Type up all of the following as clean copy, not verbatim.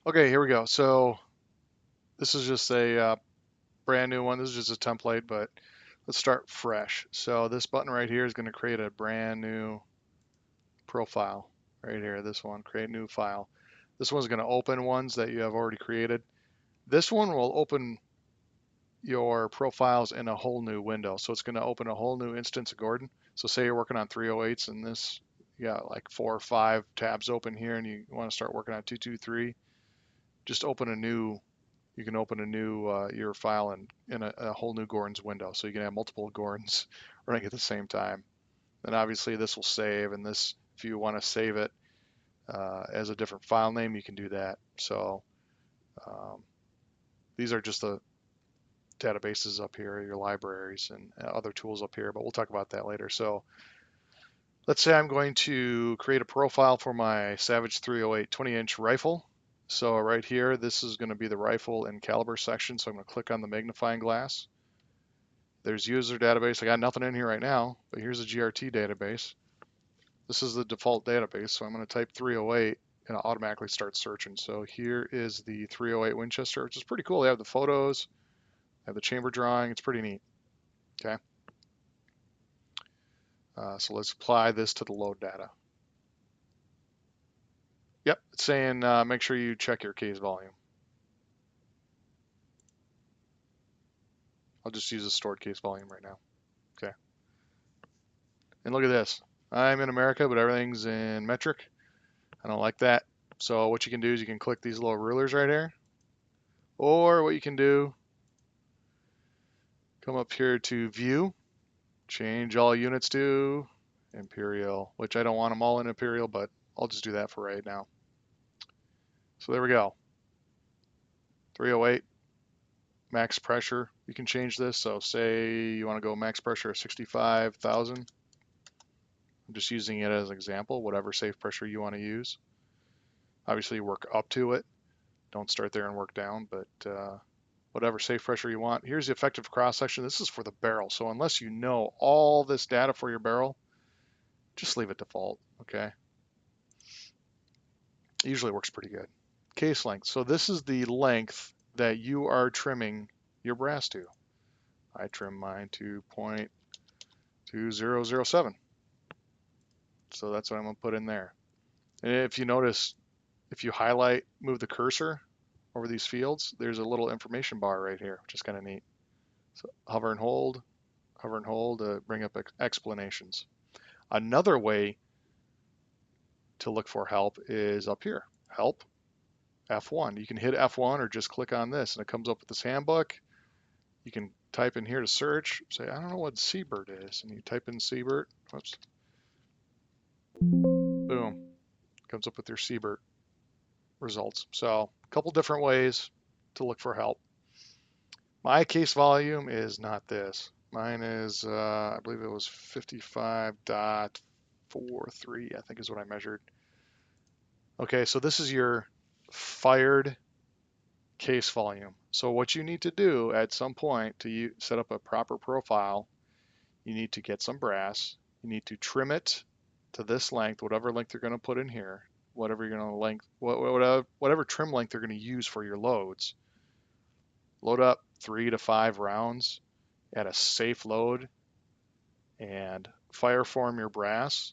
Okay, here we go. So this is just a brand new one. This is just a template, but let's start fresh. So this button right here is going to create a brand new profile right here. This one, create new file. This one's going to open ones that you have already created. This one will open your profiles in a whole new window. So it's going to open a whole new instance of Gordon. So say you're working on 308s and this, you got like 4 or 5 tabs open here and you want to start working on 223. Just open a new, you can open a new your file in a whole new Gordon's window. So you can have multiple Gordons running at the same time. Then obviously this will save, and this, if you want to save it as a different file name, you can do that. So these are just the databases up here, your libraries and other tools up here, but we'll talk about that later. So let's say I'm going to create a profile for my Savage 308 20-inch rifle. So right here, this is going to be the rifle and caliber section. So I'm going to click on the magnifying glass. There's user database. I got nothing in here right now, but here's a GRT database. This is the default database. So I'm going to type 308 and it'll automatically start searching. So here is the 308 Winchester, which is pretty cool. They have the photos, they have the chamber drawing. It's pretty neat. Okay. So let's apply this to the load data. Yep, it's saying make sure you check your case volume. I'll just use the stored case volume right now. Okay. And look at this. I'm in America, but everything's in metric. I don't like that. So what you can do is you can click these little rulers right here. Or what you can do, come up here to view, change all units to Imperial, which I don't want them all in Imperial, but I'll just do that for right now. So there we go. 308, max pressure. You can change this. So say you want to go max pressure of 65,000. I'm just using it as an example, whatever safe pressure you want to use. Obviously work up to it. Don't start there and work down, but whatever safe pressure you want. Here's the effective cross section. This is for the barrel. So unless you know all this data for your barrel, just leave it default, okay? It usually works pretty good. Case length. So this is the length that you are trimming your brass to. I trim mine to 0.2007. So that's what I'm going to put in there. And if you notice, if you highlight, move the cursor over these fields, there's a little information bar right here, which is kind of neat. So hover and hold to bring up explanations. Another way to look for help is up here, help, F1. You can hit F1 or just click on this and it comes up with this handbook. You can type in here to search, say, I don't know what Seabird is, and you type in Seabird, whoops, boom, comes up with your Seabird results. So a couple different ways to look for help. My case volume is not this. Mine is, I believe it was 55.43, I think is what I measured. Okay, so this is your fired case volume. So what you need to do at some point to set up a proper profile, you need to get some brass. You need to trim it to this length, whatever length you're going to put in here, whatever you're going to length, whatever trim length you're going to use for your loads. Load up 3 to 5 rounds at a safe load and fire form your brass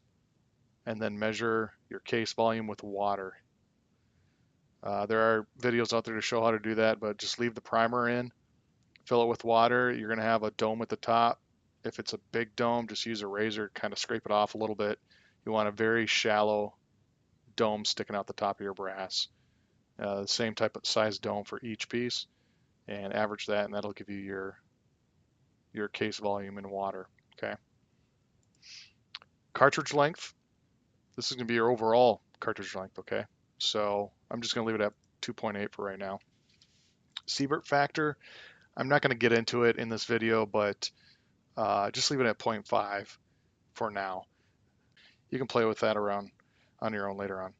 and then measure your case volume with water. There are videos out there to show how to do that, but just leave the primer in, fill it with water. You're going to have a dome at the top. If it's a big dome, just use a razor, kind of scrape it off a little bit. You want a very shallow dome sticking out the top of your brass. The same type of size dome for each piece, and average that, and that'll give you your case volume in water. Okay. Cartridge length. This is going to be your overall cartridge length. Okay. So I'm just going to leave it at 2.8 for right now. Sievert factor. I'm not going to get into it in this video, but just leave it at 0.5 for now. You can play with that around on your own later on.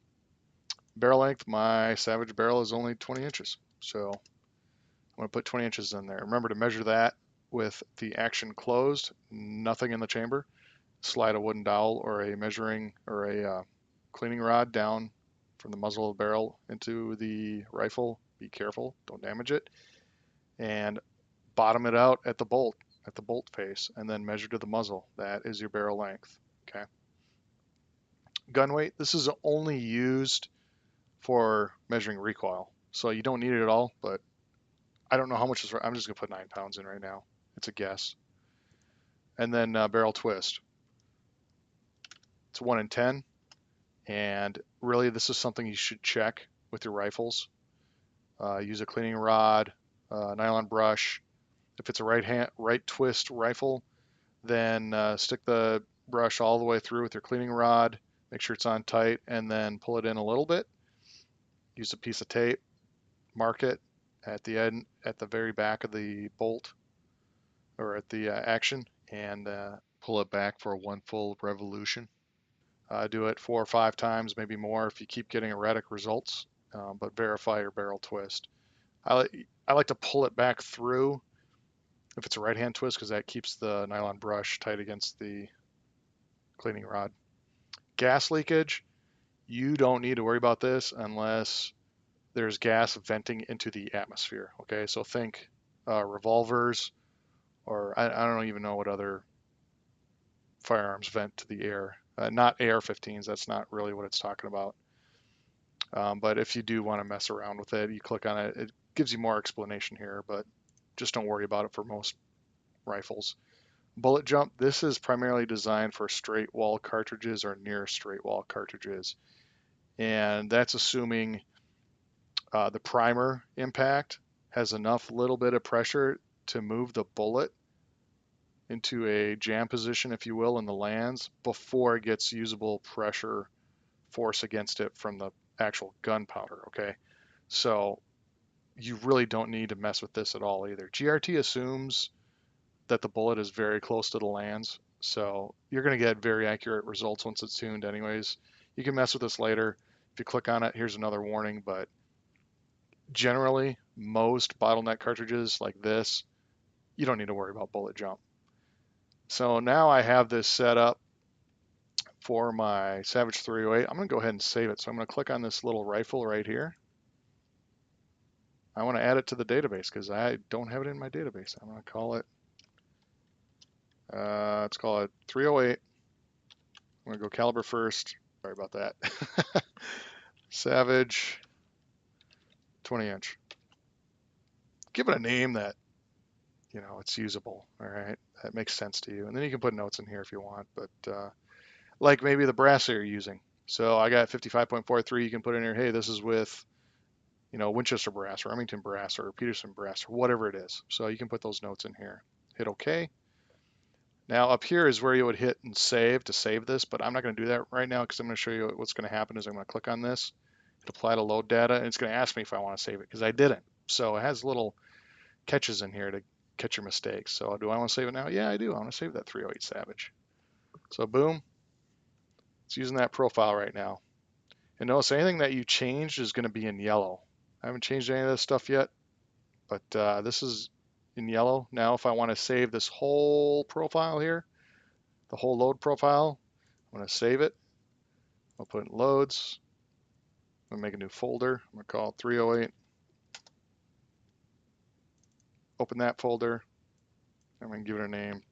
Barrel length, my Savage barrel is only 20 inches. So I'm going to put 20 inches in there. Remember to measure that with the action closed, nothing in the chamber. Slide a wooden dowel or a measuring or a cleaning rod down from the muzzle of the barrel into the rifle. Be careful, don't damage it. And bottom it out at the bolt face, and then measure to the muzzle. That is your barrel length. Okay. Gun weight, this is only used for measuring recoil. So you don't need it at all, but I don't know how much is, I'm just gonna put 9 pounds in right now. It's a guess. And then barrel twist. It's 1 in 10. And really this is something you should check with your rifles. Use a cleaning rod, nylon brush. If it's a right twist rifle, then stick the brush all the way through with your cleaning rod. Make sure it's on tight, and then pull it in a little bit. Use a piece of tape, mark it at the end, at the very back of the bolt, or at the action, and pull it back for 1 full revolution. Do it 4 or 5 times, maybe more if you keep getting erratic results, but verify your barrel twist. I like to pull it back through if it's a right hand twist, because that keeps the nylon brush tight against the cleaning rod. Gas leakage, you don't need to worry about this unless there's gas venting into the atmosphere. Okay, so think revolvers, or I don't even know what other firearms vent to the air. Not AR-15s, that's not really what it's talking about. But if you do want to mess around with it, you click on it. It gives you more explanation here, but just don't worry about it for most rifles. Bullet jump, this is primarily designed for straight wall cartridges or near straight wall cartridges. And that's assuming the primer impact has enough little bit of pressure to move the bullet into a jam position, if you will, in the lands before it gets usable pressure force against it from the actual gunpowder. Okay, so you really don't need to mess with this at all either. GRT assumes that the bullet is very close to the lands, so you're going to get very accurate results once it's tuned anyways. You can mess with this later. If you click on it, here's another warning, but generally most bottleneck cartridges like this, you don't need to worry about bullet jump. So now I have this set up for my Savage 308. I'm going to go ahead and save it. So I'm going to click on this little rifle right here. I want to add it to the database because I don't have it in my database. I'm going to call it, let's call it 308. I'm going to go caliber first. Sorry about that. Savage 20 inch. Give it a name that, you know, it's usable. All right. That makes sense to you. And then you can put notes in here if you want, but like maybe the brass that you're using. So I got 55.43. You can put in here, hey, this is with, you know, Winchester brass or Remington brass or Peterson brass or whatever it is. So you can put those notes in here. Hit OK. Now up here is where you would hit and save to save this, but I'm not going to do that right now because I'm going to show you what's going to happen is I'm going to click on this, hit apply to load data, and it's going to ask me if I want to save it because I didn't. So it has little catches in here to catch your mistakes. So do I want to save it now? Yeah, I do. I want to save that 308 Savage. So boom, it's using that profile right now. And notice anything that you changed is going to be in yellow. I haven't changed any of this stuff yet, but this is in yellow. Now if I want to save this whole profile here, the whole load profile, I'm going to save it. I'll put in loads. I'm going to make a new folder. I'm going to call it 308. Open that folder. I'm going to give it a name.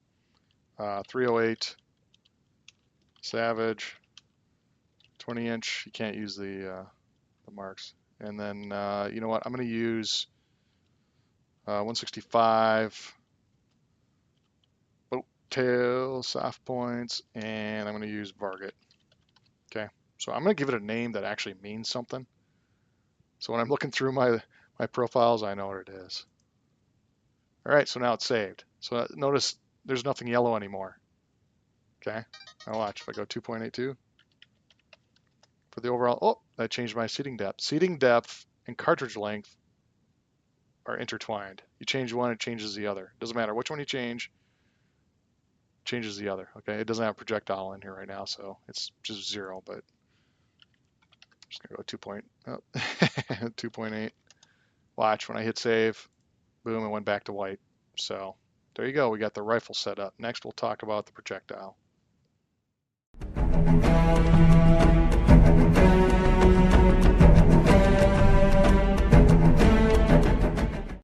308 Savage 20 inch. You can't use the marks. And then, you know what? I'm going to use 165 boat tail, soft points, and I'm going to use Varget. Okay, so I'm going to give it a name that actually means something. So when I'm looking through my profiles, I know what it is. All right, so now it's saved. So notice there's nothing yellow anymore. Okay, now watch. If I go 2.82 for the overall, oh, that changed my seating depth. Seating depth and cartridge length are intertwined. You change one, it changes the other. Doesn't matter which one you change, changes the other. Okay, it doesn't have projectile in here right now, so it's just 0. But I'm just gonna go 2.8. Watch when I hit save, boom, it went back to white. So There you go. We got the rifle set up. Next, we'll talk about the projectile.